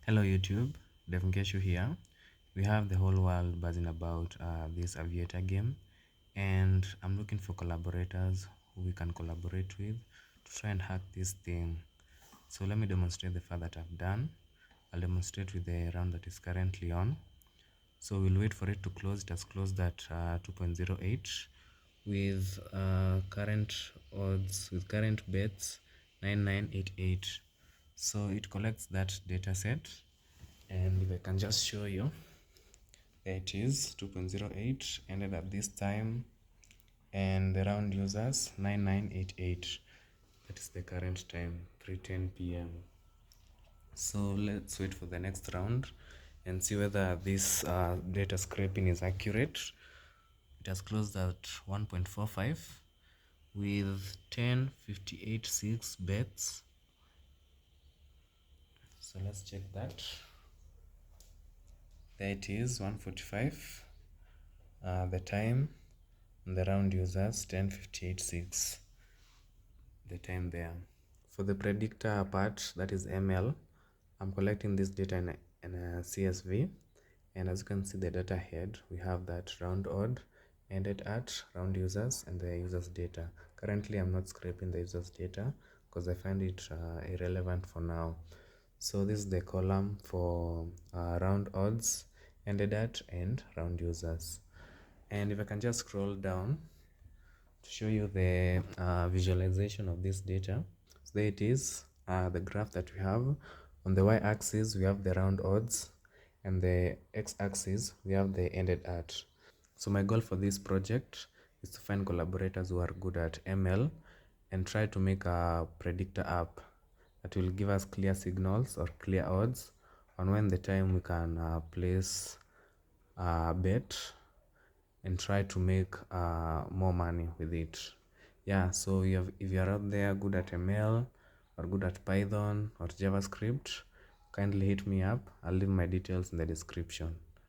Hello YouTube, devngecu here. We have the whole world buzzing about this Aviator game, and I'm looking for collaborators who we can collaborate with to try and hack this thing. So let me demonstrate the file that I've done. I'll demonstrate with the round that is currently on. So we'll wait for it to close. It has closed at 2.08 with current odds, with current bets 9988. So it collects that data set, and if I can just show you, there it is. 2.08 ended at this time, and the round users 9988. That is the current time, 3:10 p.m. So let's wait for the next round and see whether this data scraping is accurate. It has closed at 1.45 with 10.58.6 bets. So let's check that. There it is, 1:45. The time and the round users 10.58.6. The time there. For the predictor part, that is ML, I'm collecting this data in a CSV, and as you can see the data head, we have that round odd ended at round users and the users data. Currently I'm not scraping the users data because I find it irrelevant for now. So this is the column for round odds ended at and round users. And if I can just scroll down to show you the visualization of this data. So there it is, the graph that we have. On the y-axis we have the round odds, and the x-axis we have the ended at. So my goal for this project is to find collaborators who are good at ML and try to make a predictor app that will give us clear signals or clear odds on when the time we can place a bet and try to make more money with it. Yeah, so if you're out there good at ML or good at Python or JavaScript, kindly hit me up. I'll leave my details in the description.